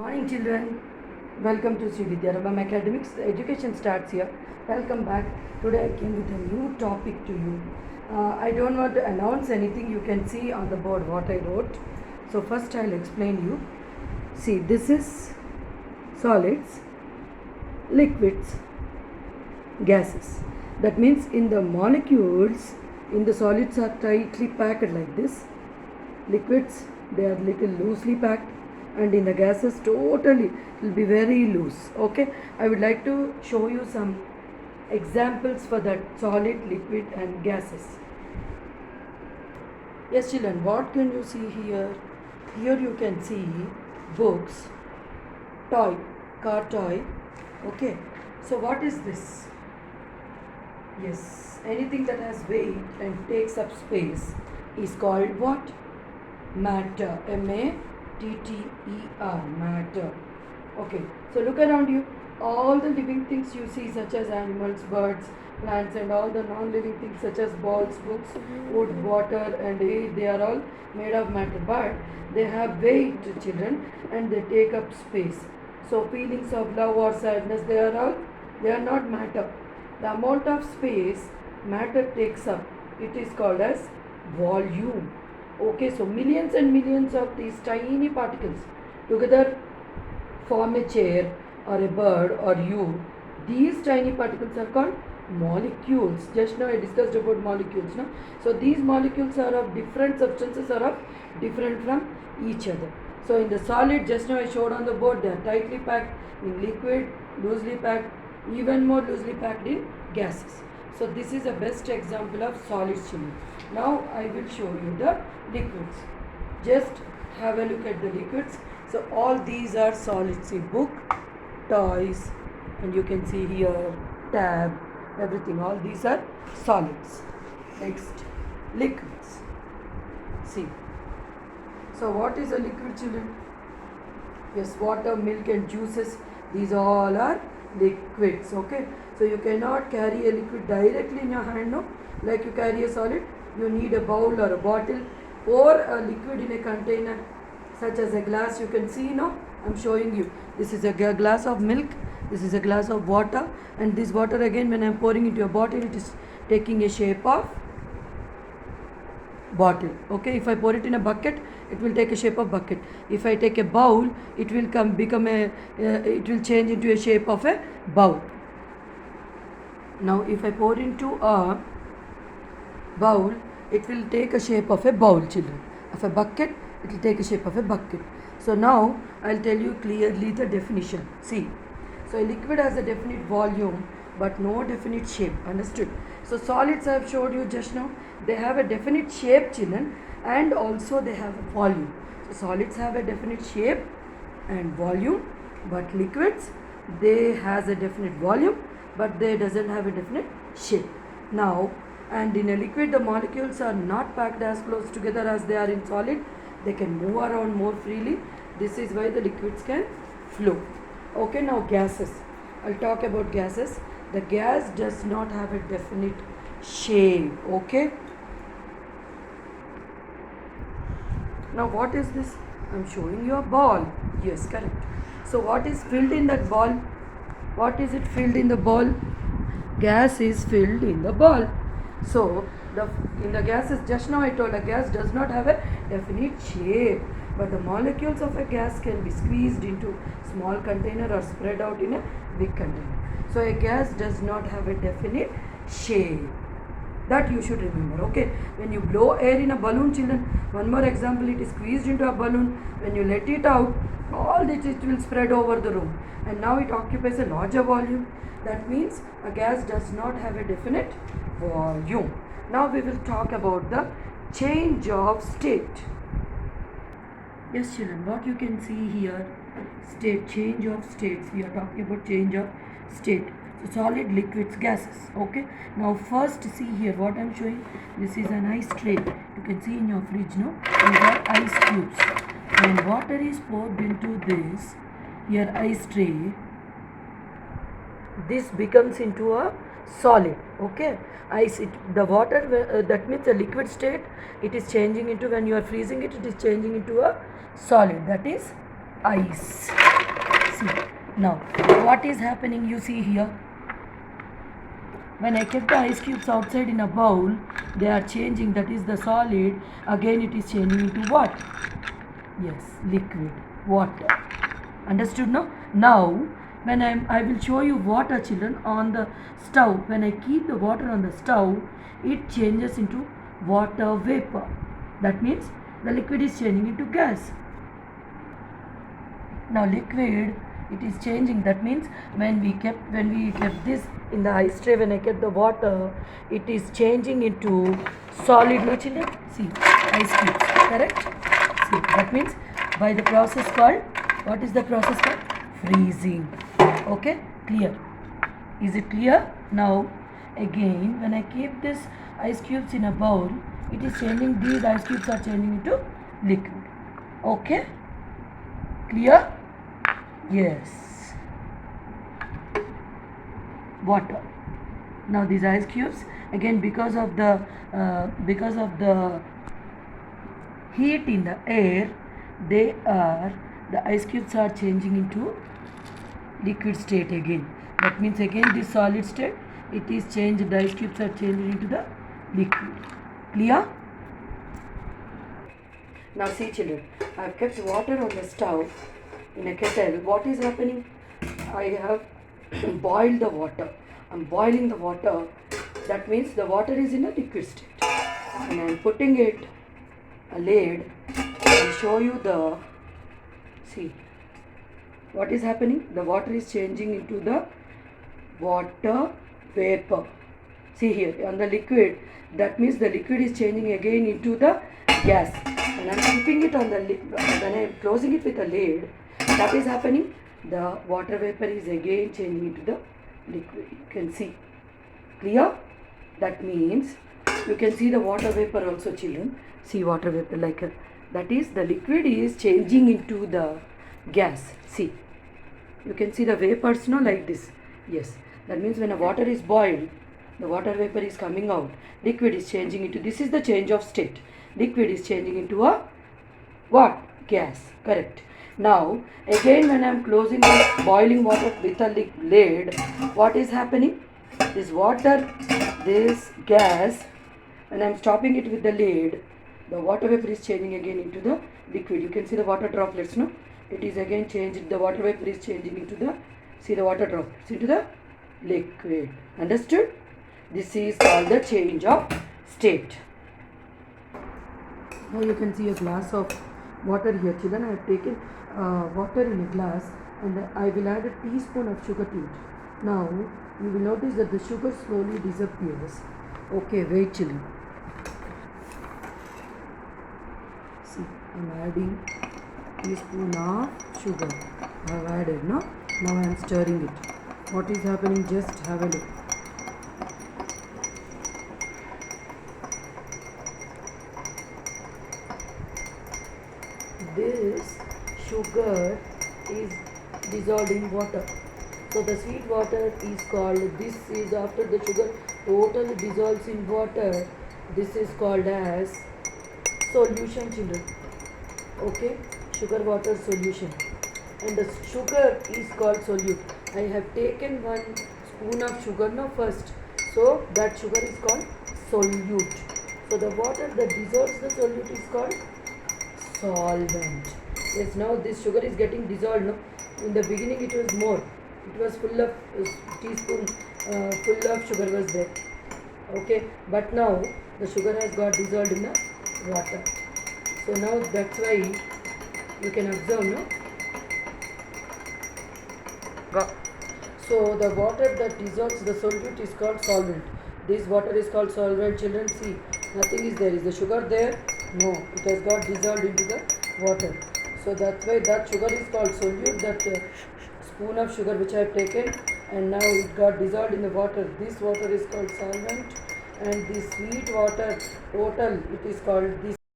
Morning children, welcome to Sri Vidyarambham Academics. The education starts here. Welcome back. Today I came with a new topic to you. I don't want to announce anything. You can see on the board what I wrote. So first I'll explain you. See, this is solids, liquids, gases. That means in the molecules, in the solids are tightly packed like this. Liquids, they are little loosely packed, and in the gases totally will be very loose. Okay, I would like to show you some examples for that solid, liquid and gases. Yes children, what can you see here? Here you can see books, toy, car toy. Okay, so what is this? Yes, anything that has weight and takes up space is called what? Matter. M-A-T-T-E-R. Matter. Okay, so look around you. All the living things you see, such as animals, birds, plants, and all the non-living things such as balls, books, wood, water, and air, they are all made of matter. But they have weight, children, and they take up space. So feelings of love or sadness, they are not matter. The amount of space matter takes up, it is called as volume. Okay, so millions and millions of these tiny particles together form a chair or a bird or you. These tiny particles are called molecules. Just now I discussed about molecules. No? So these molecules are of different substances, are of different from each other. So in the solid, just now I showed on the board, they are tightly packed. In liquid, loosely packed, even more loosely packed in gases. So this is the best example of solids children. Now I will show you the liquids. Just have a look at the liquids. So all these are solids. See, book, toys, and you can see here tab, everything. All these are solids. Next, liquids. See. So what is a liquid children? Yes, water, milk and juices. These all are liquids. Okay, so you cannot carry a liquid directly in your hand, no, like you carry a solid. You need a bowl or a bottle or a liquid in a container such as a glass. You can see, no, I'm showing you. This is a glass of milk, this is a glass of water, and this water again when I'm pouring into a bottle, it is taking a shape of bottle. Okay, if I pour it in a bucket, it will take a shape of bucket. If I take a bowl, it will it will change into a shape of a bowl. Now if I pour into a bowl, it will take a shape of a bowl, children. Of a bucket, it will take a shape of a bucket. So now I'll tell you clearly the definition. See, so a liquid has a definite volume but no definite shape. Understood? So solids I have showed you just now, they have a definite shape, children, and also they have a volume. So solids have a definite shape and volume, but liquids, they has a definite volume but they doesn't have a definite shape. Now, and in a liquid the molecules are not packed as close together as they are in solid. They can move around more freely. This is why the liquids can flow. Okay, now gases. I'll talk about gases. The gas does not have a definite shape. Okay. Now what is this? I'm showing you a ball. Yes, correct. So what is filled in that ball? What is it filled in the ball? Gas is filled in the ball. So in the gases, just now I told a gas does not have a definite shape, but the molecules of a gas can be squeezed into small container or spread out in a big container. So a gas does not have a definite shape. That you should remember. Okay, when you blow air in a balloon, children, one more example, it is squeezed into a balloon. When you let it out, all this it will spread over the room, and now it occupies a larger volume. That means a gas does not have a definite volume. Now we will talk about the change of state. Yes children, what you can see here, state, change of states. We are talking about change of state. So solid, liquids, gases. Okay, now first see here what I'm showing. This is an ice tray. You can see in your fridge, no, these are ice cubes. When water is poured into this here ice tray, this becomes into a solid. Okay, ice, the water, that means a liquid state, it is changing into, when you are freezing it, it is changing into a solid, that is ice. See, now what is happening, you see here. When I kept the ice cubes outside in a bowl, they are changing, that is the solid. Again it is changing into what? Yes, liquid, water. Understood now? Now, when I will show you water, children, on the stove. When I keep the water on the stove, it changes into water vapor. That means the liquid is changing into gas. Now liquid, it is changing. That means when we kept this in the ice tray, when I kept the water, it is changing into solid. No, children? See, ice cubes. Correct? See, that means by the process called, what is the process called? Freezing. Okay? Clear? Is it clear? Now, again, when I keep this ice cubes in a bowl, it is changing, these ice cubes are changing into liquid. Okay? Clear? Yes. Water. Now these ice cubes, again, because of the heat in the air, the ice cubes are changing into liquid state again. That means again this solid state, it is changed, the ice cubes are changing into the liquid. Clear? Now see, children, I have kept water on the stove in a kettle. What is happening? I have boiled the water. I am boiling the water. That means the water is in a liquid state. And I am putting it a lid. I will show you the, see, what is happening? The water is changing into the water vapor. See here, on the liquid, that means the liquid is changing again into the gas. And I am keeping it on the lid. When I am closing it with a lid, that is happening. The water vapor is again changing into the liquid. You can see. Clear? That means you can see the water vapor also, children. See water vapor like that is the liquid is changing into the gas. See. You can see the vapors, no, like this. Yes. That means when a water is boiled, the water vapor is coming out. Liquid is changing into, this is the change of state. Liquid is changing into a what? Gas. Correct. Now, again when I am closing this boiling water with a lid, what is happening? This water, this gas, when I am stopping it with the lid, the water vapor is changing again into the liquid. You can see the water droplets, no? It is again changed, the water vapor is changing into the, see the water droplets, into the liquid. Understood? This is called the change of state. Now you can see a glass of water here, children. I have taken water in a glass and I will add a teaspoon of sugar to it. Now you will notice that the sugar slowly disappears. Okay, wait, children. See, I am adding teaspoon of sugar. I have added, no? Now I am stirring it. What is happening? Just have a look. This sugar is dissolved in water. So the sweet water is called, this is after the sugar totally dissolves in water, this is called as solution, children. Okay, sugar water solution. And the sugar is called solute. I have taken 1 spoon of sugar now first. So that sugar is called solute. So the water that dissolves the solute is called solvent. Yes, now this sugar is getting dissolved. No? In the beginning it was more. It was full of teaspoon full of sugar was there. Okay, but now the sugar has got dissolved in the water. So now that's why you can observe, no? So the water that dissolves the solute is called solvent. This water is called solvent, children. See, nothing is there. Is the sugar there? No, it has got dissolved into the water. So that's why that sugar is called solute. That spoon of sugar which I have taken, and now it got dissolved in the water. This water is called solvent, and the sweet water total, it is called this.